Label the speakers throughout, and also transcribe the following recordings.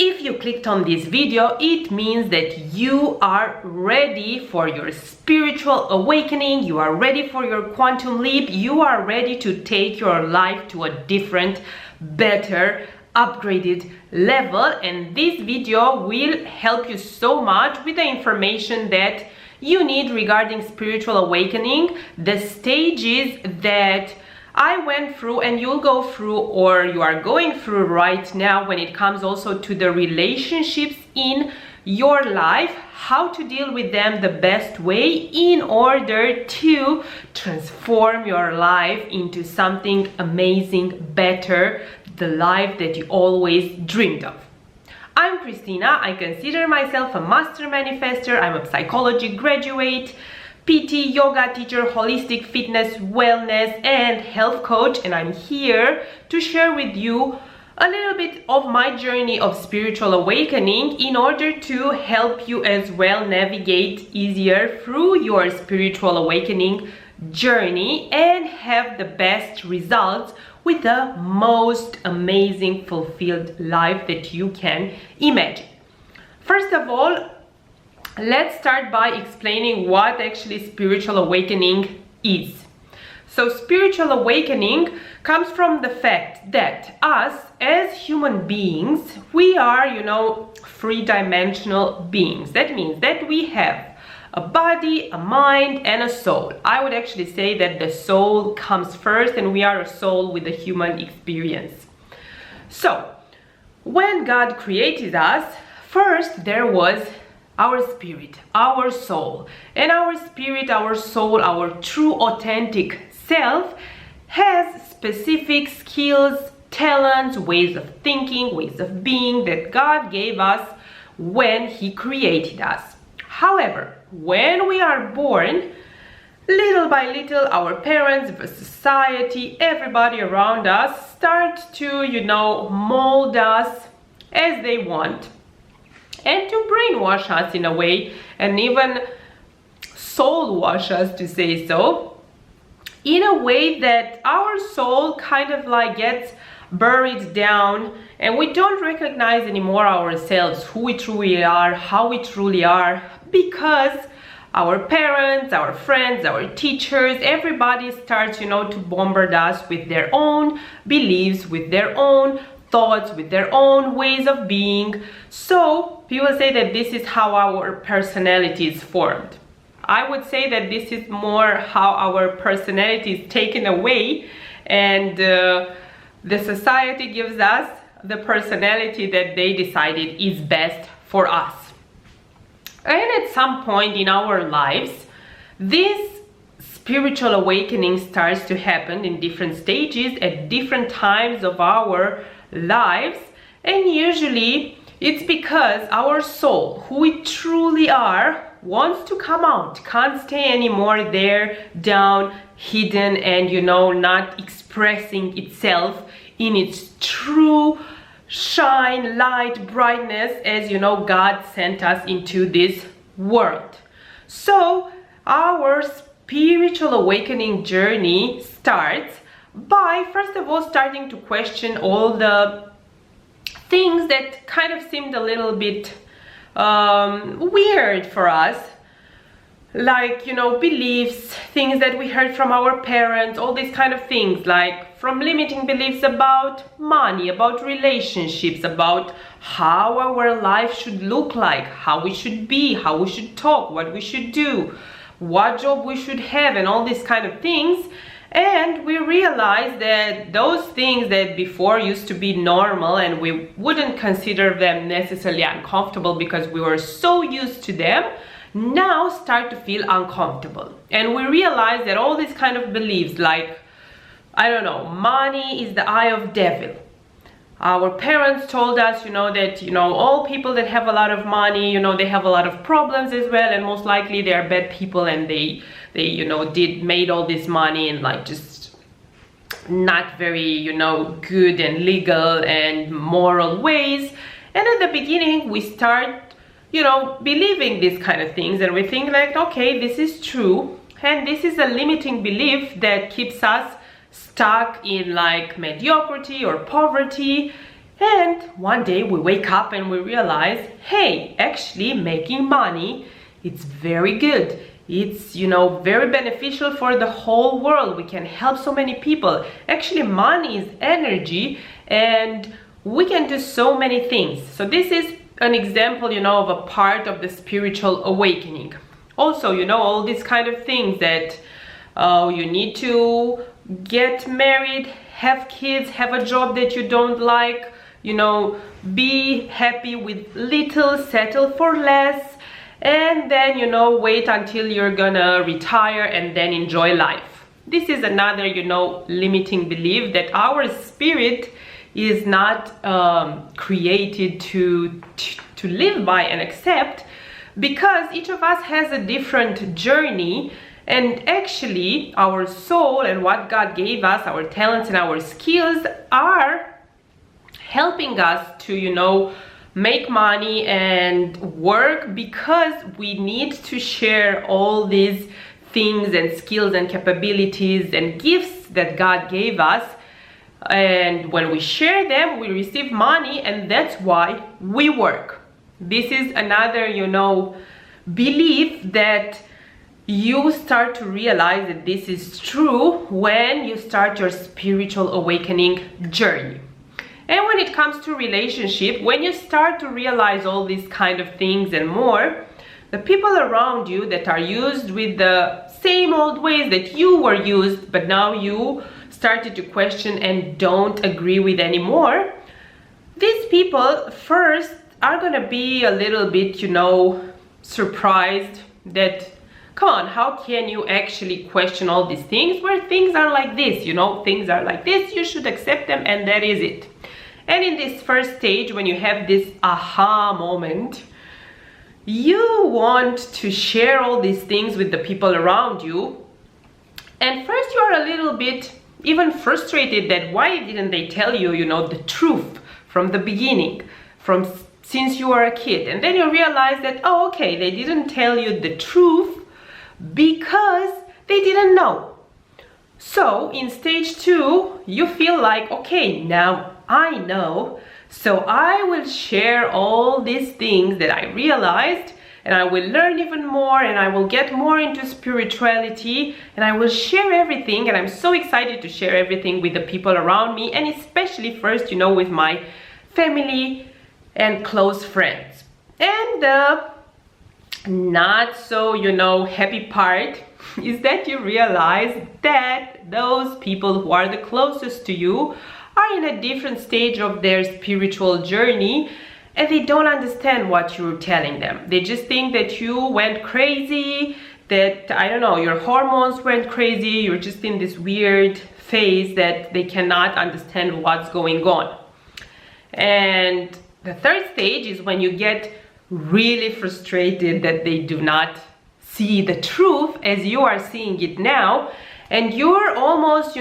Speaker 1: If you clicked on this video, it means that you are ready for your spiritual awakening, you are ready for your quantum leap, you are ready to take your life to a different, better, upgraded level. And this video will help you so much with the information that you need regarding spiritual awakening, the stages that I went through and you'll go through, or you are going through right now, when it comes also to the relationships in your life, how to deal with them the best way in order to transform your life into something amazing, better, the life that you always dreamed of. I'm Christina. I consider myself a master manifester. I'm a psychology graduate, PT, yoga teacher, holistic fitness, wellness, and health coach, and I'm here to share with you a little bit of my journey of spiritual awakening in order to help you as well navigate easier through your spiritual awakening journey and have the best results with the most amazing, fulfilled life that you can imagine. First of all, let's start by explaining what actually spiritual awakening is. So spiritual awakening comes from the fact that us as human beings, we are, three-dimensional beings. That means that we have a body, a mind, and a soul. I would actually say that the soul comes first, and we are a soul with a human experience. So when God created us, first there was our spirit, our soul, and our spirit, our soul, our true authentic self has specific skills, talents, ways of thinking, ways of being that God gave us when He created us. However, when we are born, little by little, our parents, the society, everybody around us start to, mold us as they want, and to brainwash us in a way, and even soul wash us, to say so, in a way that our soul kind of like gets buried down, and we don't recognize anymore ourselves, who we truly are, how we truly are, because our parents, our friends, our teachers, everybody starts, to bombard us with their own beliefs, with their own thoughts, with their own ways of being. So people say that this is how our personality is formed. I would say that this is more how our personality is taken away, and the society gives us the personality that they decided is best for us. And at some point in our lives, this spiritual awakening starts to happen in different stages at different times of our lives, and usually it's because our soul, who we truly are, wants to come out, can't stay anymore there down, hidden, and not expressing itself in its true shine, light, brightness, as God sent us into this world. So our spiritual awakening journey starts by, first of all, starting to question all the things that kind of seemed a little bit weird for us, like beliefs, things that we heard from our parents, all these kind of things, like from limiting beliefs about money, about relationships, about how our life should look like, how we should be, how we should talk, what we should do, what job we should have, and all these kind of things. And we realized that those things that before used to be normal and we wouldn't consider them necessarily uncomfortable because we were so used to them, now start to feel uncomfortable. And we realize that all these kind of beliefs, like, I don't know, money is the eye of devil. Our parents told us, that, all people that have a lot of money, they have a lot of problems as well, and most likely they are bad people, and they made all this money in like just not very, good and legal and moral ways. And at the beginning, we start believing these kind of things, and we think like, okay, this is true, and this is a limiting belief that keeps us stuck in like mediocrity or poverty, And one day we wake up and we realize, hey, actually making money, it's very good. It's, very beneficial for the whole world. We can help so many people. Actually, money is energy and we can do so many things. So this is an example, of a part of the spiritual awakening. Also, all these kind of things that you need to get married, have kids, have a job that you don't like, be happy with little, settle for less, and then, wait until you're gonna retire and then enjoy life. This is another, limiting belief that our spirit is not created to live by and accept, because each of us has a different journey. And actually our soul and what God gave us, our talents and our skills, are helping us to make money and work, because we need to share all these things and skills and capabilities and gifts that God gave us. And when we share them, we receive money, and that's why we work. This is another, belief that you start to realize that this is true when you start your spiritual awakening journey. And when it comes to relationship, when you start to realize all these kind of things and more, the people around you that are used with the same old ways that you were used, but now you started to question and don't agree with anymore, these people first are gonna be a little bit, surprised that, come on, how can you actually question all these things where things are like this, things are like this, you should accept them, and that is it. And in this first stage, when you have this aha moment, you want to share all these things with the people around you. And first you are a little bit even frustrated that why didn't they tell you, the truth from the beginning, since you are a kid. And then you realize that, oh, okay, they didn't tell you the truth because they didn't know. So in stage 2, you feel like, okay, now I know, so I will share all these things that I realized, and I will learn even more, and I will get more into spirituality, and I will share everything. And I'm so excited to share everything with the people around me, and especially first, with my family and close friends. And the not so, happy part is that you realize that those people who are the closest to you are in a different stage of their spiritual journey, and they don't understand what you're telling them. They just think that you went crazy, that, I don't know, your hormones went crazy, you're just in this weird phase that they cannot understand what's going on. And the third stage is when you get really frustrated that they do not see the truth as you are seeing it now, and you're almost,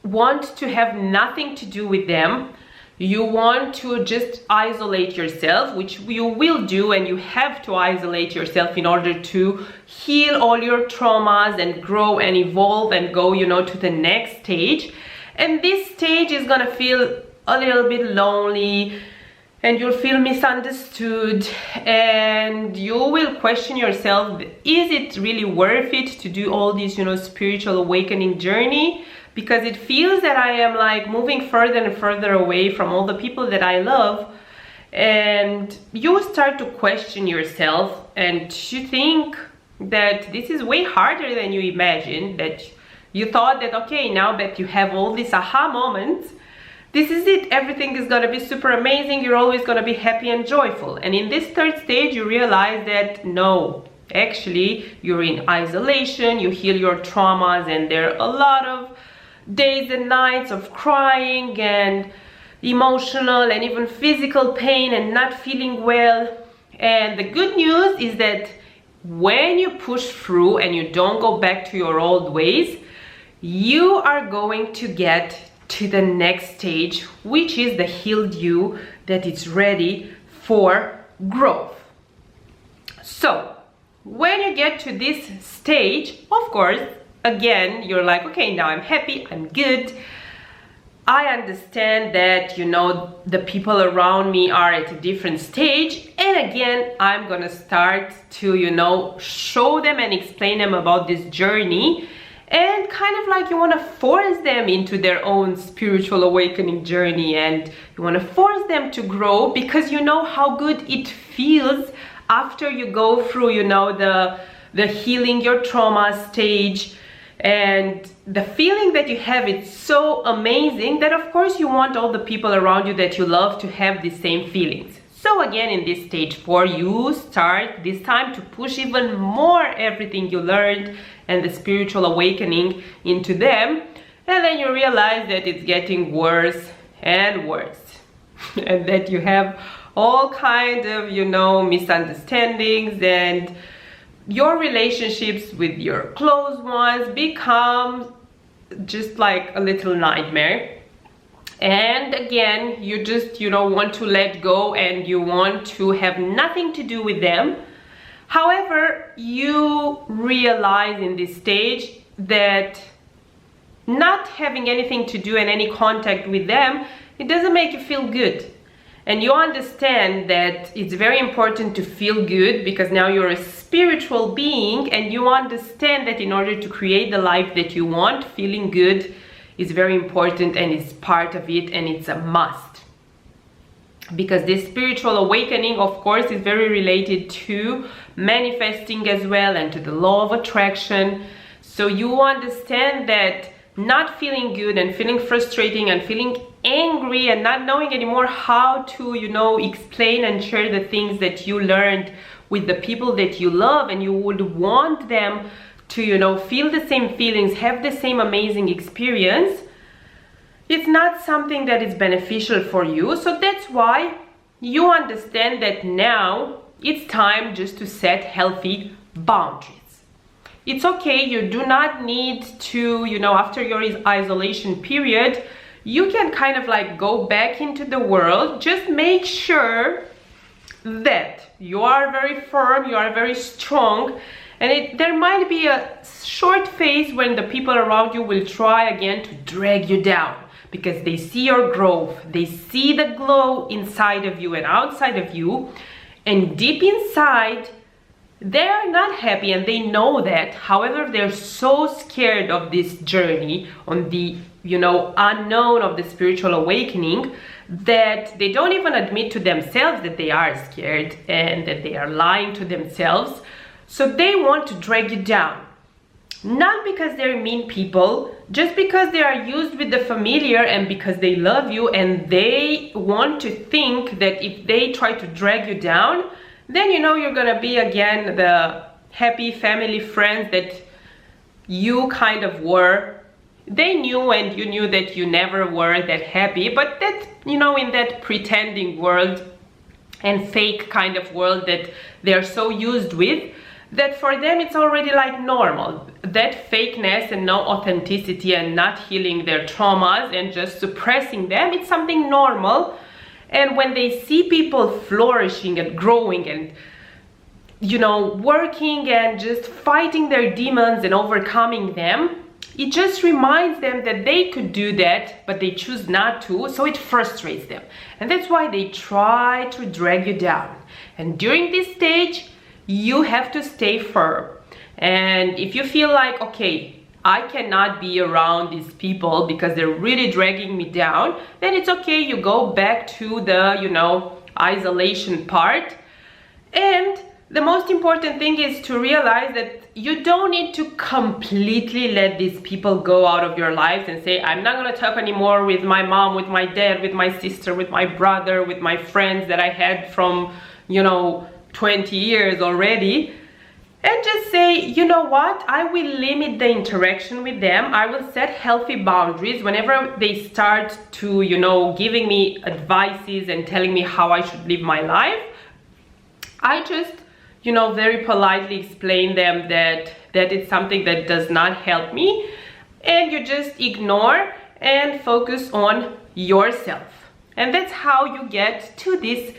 Speaker 1: want to have nothing to do with them. You want to just isolate yourself, which you will do, and you have to isolate yourself in order to heal all your traumas and grow and evolve and go, to the next stage. And this stage is gonna feel a little bit lonely, and you'll feel misunderstood, and you will question yourself, is it really worth it to do all this, spiritual awakening journey? Because it feels that I am like moving further and further away from all the people that I love. And you start to question yourself, and you think that this is way harder than you imagined, that you thought that, okay, now that you have all these aha moments, this is it, everything is gonna be super amazing, you're always gonna be happy and joyful. And in this third stage, you realize that no, actually, you're in isolation, you heal your traumas, and there are a lot of days and nights of crying and emotional and even physical pain and not feeling well. And the good news is that when you push through and you don't go back to your old ways, you are going to get to the next stage, which is the healed you that is ready for growth. So when you get to this stage, of course, again, you're like, okay, now I'm happy, I'm good. I understand that, you know, the people around me are at a different stage, and again, I'm gonna start to, you know, show them and explain them about this journey, and kind of like you want to force them into their own spiritual awakening journey, and you want to force them to grow, because you know how good it feels after you go through, you know, the healing your trauma stage, and the feeling that you have, it's so amazing that of course you want all the people around you that you love to have the same feelings. So again, in this stage 4, you start this time to push even more everything you learned and the spiritual awakening into them, and then you realize that it's getting worse and worse and that you have all kind of, you know, misunderstandings, and your relationships with your close ones become just like a little nightmare. And again, you just, you know, want to let go and you want to have nothing to do with them. However, you realize in this stage that not having anything to do and any contact with them, it doesn't make you feel good. And you understand that it's very important to feel good, because now you're a spiritual being, and you understand that in order to create the life that you want, feeling good is very important and is part of it, and it's a must. Because this spiritual awakening, of course, is very related to manifesting as well, and to the law of attraction. So you understand that not feeling good and feeling frustrating and feeling angry and not knowing anymore how to, you know, explain and share the things that you learned with the people that you love, and you would want them to, you know, feel the same feelings, have the same amazing experience, it's not something that is beneficial for you. So that's why you understand that now it's time just to set healthy boundaries. It's okay, you do not need to, you know, after your isolation period, you can kind of like go back into the world. Just make sure that you are very firm, you are very strong, and there might be a short phase when the people around you will try again to drag you down, because they see your growth, they see the glow inside of you and outside of you, and deep inside they are not happy, and they know that. However, they're so scared of this journey on the, you know, unknown of the spiritual awakening, that they don't even admit to themselves that they are scared and that they are lying to themselves. So they want to drag you down, not because they're mean people, just because they are used with the familiar, and because they love you, and they want to think that if they try to drag you down, then, you know, you're gonna be again the happy family friends that you kind of were. They knew, and you knew that you never were that happy, but that, you know, in that pretending world and fake kind of world that they're so used with, that for them it's already like normal. That fakeness and no authenticity and not healing their traumas and just suppressing them, it's something normal. And when they see people flourishing and growing and, you know, working and just fighting their demons and overcoming them, it just reminds them that they could do that, but they choose not to, so it frustrates them. And that's why they try to drag you down. And during this stage, you have to stay firm. And if you feel like, okay, I cannot be around these people because they're really dragging me down, then it's okay, you go back to the, you know, isolation part. And the most important thing is to realize that you don't need to completely let these people go out of your lives and say, I'm not gonna talk anymore with my mom, with my dad, with my sister, with my brother, with my friends that I had from, you know, 20 years already. And just say, you know what, I will limit the interaction with them. I will set healthy boundaries whenever they start to, you know, giving me advices and telling me how I should live my life. I just, you know, very politely explain them that it's something that does not help me, and you just ignore and focus on yourself. And that's how you get to this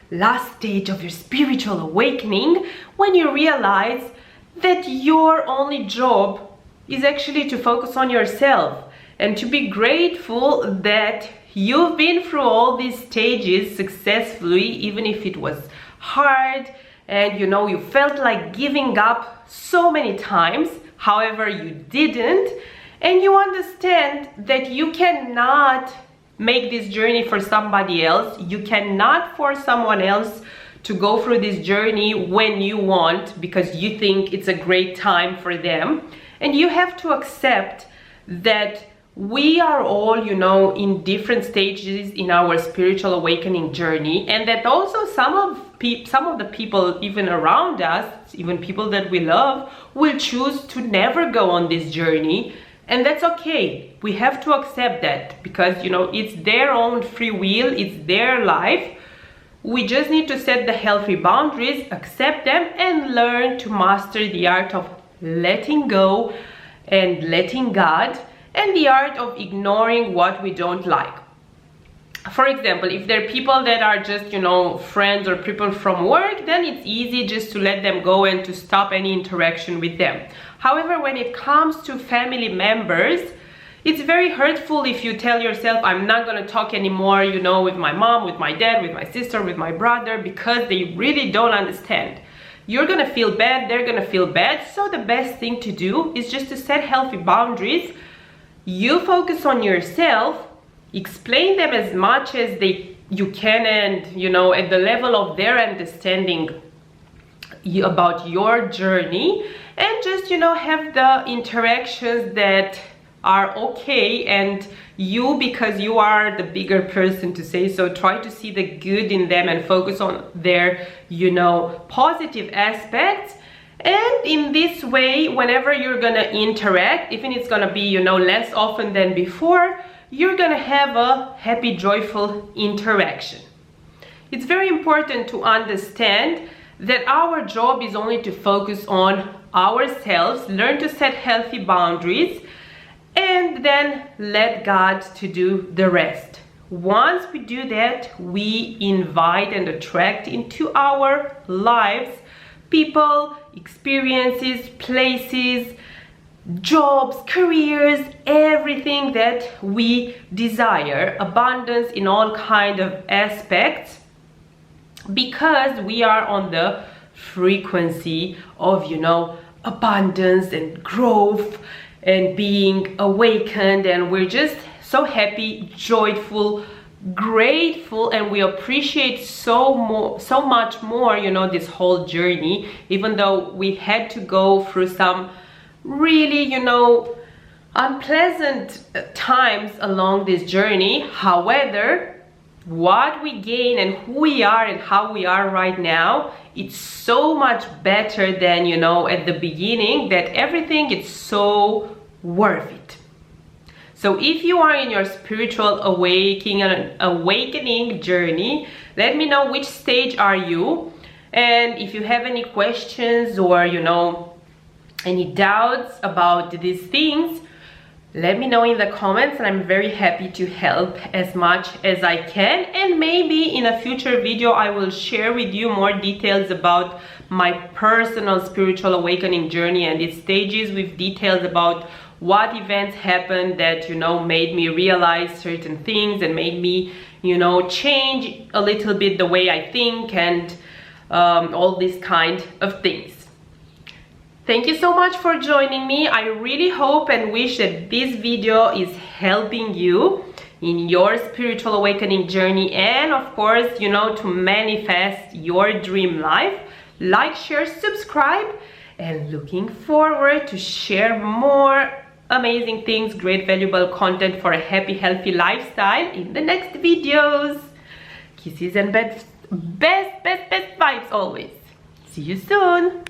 Speaker 1: last stage of your spiritual awakening, when you realize that your only job is actually to focus on yourself and to be grateful that you've been through all these stages successfully, even if it was hard and you felt like giving up so many times. However, you didn't, and you understand that you cannot make this journey for somebody else. You cannot force someone else to go through this journey when you want, because you think it's a great time for them. And you have to accept that we are all, in different stages in our spiritual awakening journey, and that also some of the people even around us, even people that we love, will choose to never go on this journey. And that's okay. We have to accept that, because it's their own free will, it's their life. We just need to set the healthy boundaries, accept them, and learn to master the art of letting go and letting God, and the art of ignoring what we don't like. For example, if there are people that are just, friends or people from work, then it's easy just to let them go and to stop any interaction with them. However, when it comes to family members, it's very hurtful if you tell yourself, I'm not going to talk anymore, with my mom, with my dad, with my sister, with my brother, because they really don't understand. You're going to feel bad, they're going to feel bad. So the best thing to do is just to set healthy boundaries. You focus on yourself, explain them as much as you can, and at the level of their understanding about your journey, and just have the interactions that are okay, and you, because you are the bigger person to say so, try to see the good in them and focus on their positive aspects. And in this way, whenever you're gonna interact, even it's gonna be less often than before, you're gonna have a happy, joyful interaction. It's very important to understand that our job is only to focus on ourselves, learn to set healthy boundaries, and then let God to do the rest. Once we do that, we invite and attract into our lives people, experiences, places, jobs, careers, everything that we desire, abundance in all kind of aspects, because we are on the frequency of abundance and growth and being awakened, and we're just so happy, joyful, grateful, and we appreciate so much more this whole journey, even though we had to go through some really unpleasant times along this journey. However, what we gain and who we are and how we are right now, it's so much better than at the beginning, that everything is so worth it. So if you are in your spiritual awakening journey, let me know which stage are you, and if you have any questions or any doubts about these things, let me know in the comments, and I'm very happy to help as much as I can. And maybe in a future video I will share with you more details about my personal spiritual awakening journey and its stages, with details about what events happened that made me realize certain things and made me change a little bit the way I think, and all these kind of things. Thank you so much for joining me. I really hope and wish that this video is helping you in your spiritual awakening journey, and of course to manifest your dream life. Like, share, subscribe, and looking forward to share more amazing things, great valuable content for a happy, healthy lifestyle in the next videos. Kisses and best vibes always. See you soon.